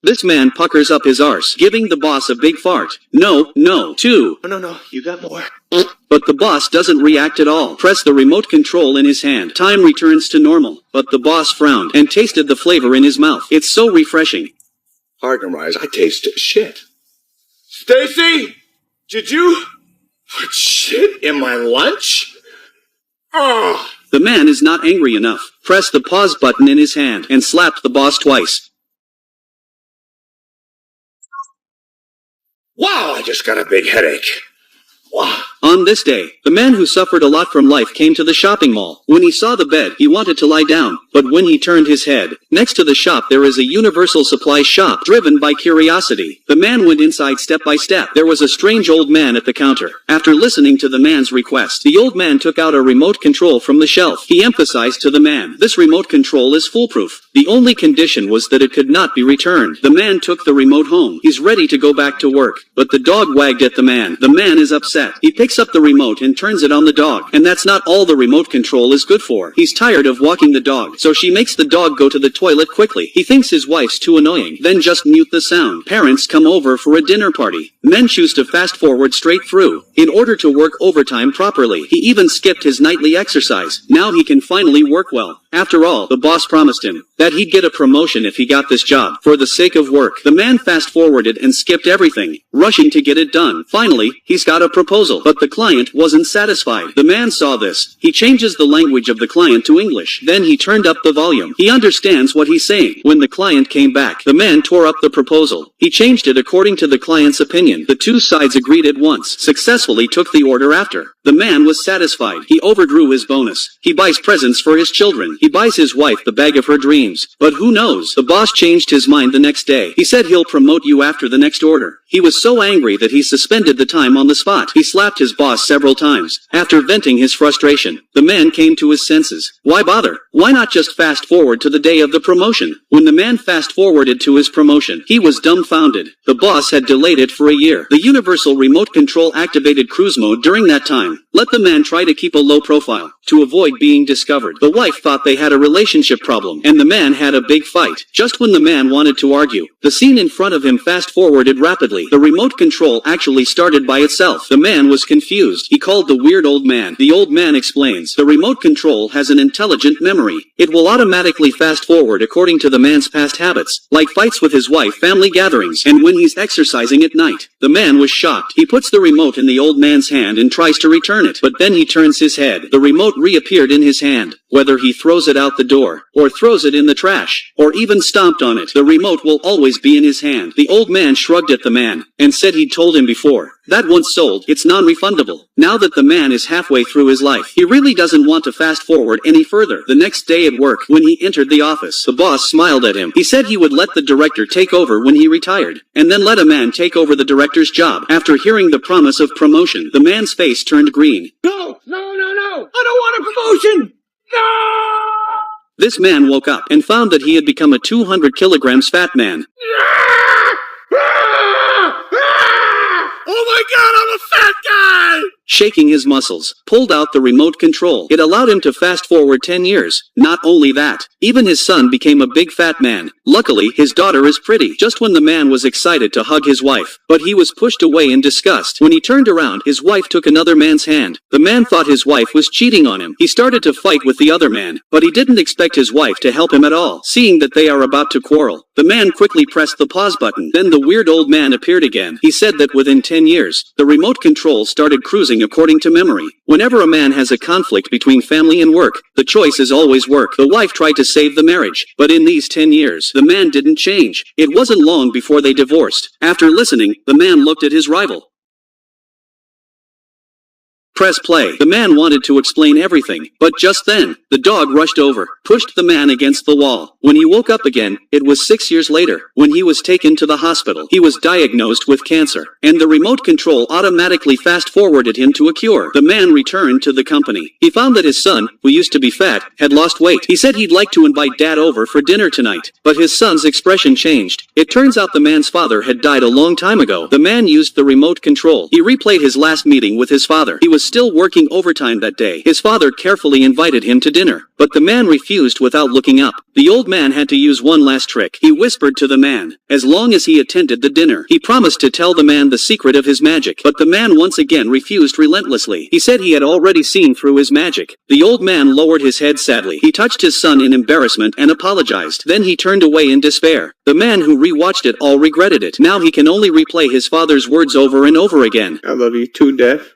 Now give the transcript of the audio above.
This man puckers up his arse, giving the boss a big fart. No, two. No, you got more. But the boss doesn't react at all. Press the remote control in his hand. Time returns to normal. But the boss frowned and tasted the flavor in his mouth. It's so refreshing. Hard to rise. I taste shit. Stacy, did you put shit in my lunch? Oh. The man is not angry enough. Pressed the pause button in his hand and slapped the boss twice. Wow, I just got a big headache. Wow. On this day, the man who suffered a lot from life came to the shopping mall. When he saw the bed, he wanted to lie down, but when he turned his head, next to the shop there is a universal supply shop driven by curiosity. The man went inside step by step. There was a strange old man at the counter. After listening to the man's request, the old man took out a remote control from the shelf. He emphasized to the man, "This remote control is foolproof. The only condition was that it could not be returned." The man took the remote home. He's ready to go back to work, but the dog wagged at the man. The man is upset. He picks up the remote and turns it on the dog. And that's not all the remote control is good for. He's tired of walking the dog, so she makes the dog go to the toilet quickly. He thinks his wife's too annoying. Then just mute the sound. Parents come over for a dinner party. Men choose to fast forward straight through, in order to work overtime properly. He even skipped his nightly exercise. Now he can finally work well. After all, the boss promised him that he'd get a promotion if he got this job. For the sake of work, the man fast-forwarded and skipped everything, rushing to get it done. Finally, he's got a proposal, but the client wasn't satisfied. The man saw this. He changes the language of the client to English. Then he turned up the volume. He understands what he's saying. When the client came back, the man tore up the proposal. He changed it according to the client's opinion. The two sides agreed at once, successfully took the order after. The man was satisfied. He overdrew his bonus. He buys presents for his children. He buys his wife the bag of her dreams. But who knows? The boss changed his mind the next day. He said he'll promote you after the next order. He was so angry that he suspended the time on the spot. He slapped his boss several times. After venting his frustration, the man came to his senses. Why bother? Why not just fast forward to the day of the promotion? When the man fast forwarded to his promotion, he was dumbfounded. The boss had delayed it for a year. The universal remote control activated cruise mode during that time. Let the man try to keep a low profile, to avoid being discovered. The wife thought they had a relationship problem, and the man had a big fight. Just when the man wanted to argue, the scene in front of him fast-forwarded rapidly. The remote control actually started by itself. The man was confused. He called the weird old man. The old man explains, the remote control has an intelligent memory. It will automatically fast-forward according to the man's past habits, like fights with his wife, family gatherings, and when he's exercising at night. The man was shocked. He puts the remote in the old man's hand and tries to return it, but then he turns his head. The remote reappeared in his hand. Whether he throws it out the door, or throws it in the trash, or even stomped on it, the remote will always be in his hand. The old man shrugged at the man, and said he'd told him before. That once sold, it's non-refundable. Now that the man is halfway through his life, he really doesn't want to fast forward any further. The next day at work, when he entered the office, the boss smiled at him. He said he would let the director take over when he retired, and then let a man take over the director's job. After hearing the promise of promotion, the man's face turned green. No! I don't want a promotion! No! This man woke up and found that he had become a 200 kilograms fat man. Oh my God, I'm a fat guy! Shaking his muscles, pulled out the remote control. It allowed him to fast forward 10 years. Not only that, even his son became a big fat man. Luckily, his daughter is pretty. Just when the man was excited to hug his wife, but he was pushed away in disgust. When he turned around, his wife took another man's hand. The man thought his wife was cheating on him. He started to fight with the other man, but he didn't expect his wife to help him at all. Seeing that they are about to quarrel, the man quickly pressed the pause button. Then the weird old man appeared again. He said that within 10 years, the remote control started cruising according to memory. Whenever a man has a conflict between family and work, the choice is always work. The wife tried to save the marriage, but in these 10 years, the man didn't change. It wasn't long before they divorced. After listening, the man looked at his rival. Press play. The man wanted to explain everything, but just then, the dog rushed over, pushed the man against the wall. When he woke up again, it was 6 years later. When he was taken to the hospital, he was diagnosed with cancer, and the remote control automatically fast-forwarded him to a cure. The man returned to the company. He found that his son, who used to be fat, had lost weight. He said he'd like to invite Dad over for dinner tonight, but his son's expression changed. It turns out the man's father had died a long time ago. The man used the remote control. He replayed his last meeting with his father. He was still working overtime that day. His father carefully invited him to dinner, but the man refused without looking up. The old man had to use one last trick. He whispered to the man. As long as he attended the dinner, he promised to tell the man the secret of his magic. But the man once again refused relentlessly. He said he had already seen through his magic. The old man lowered his head sadly. He touched his son in embarrassment and apologized. Then he turned away in despair. The man who rewatched it all regretted it. Now he can only replay his father's words over and over again. I love you too, Death.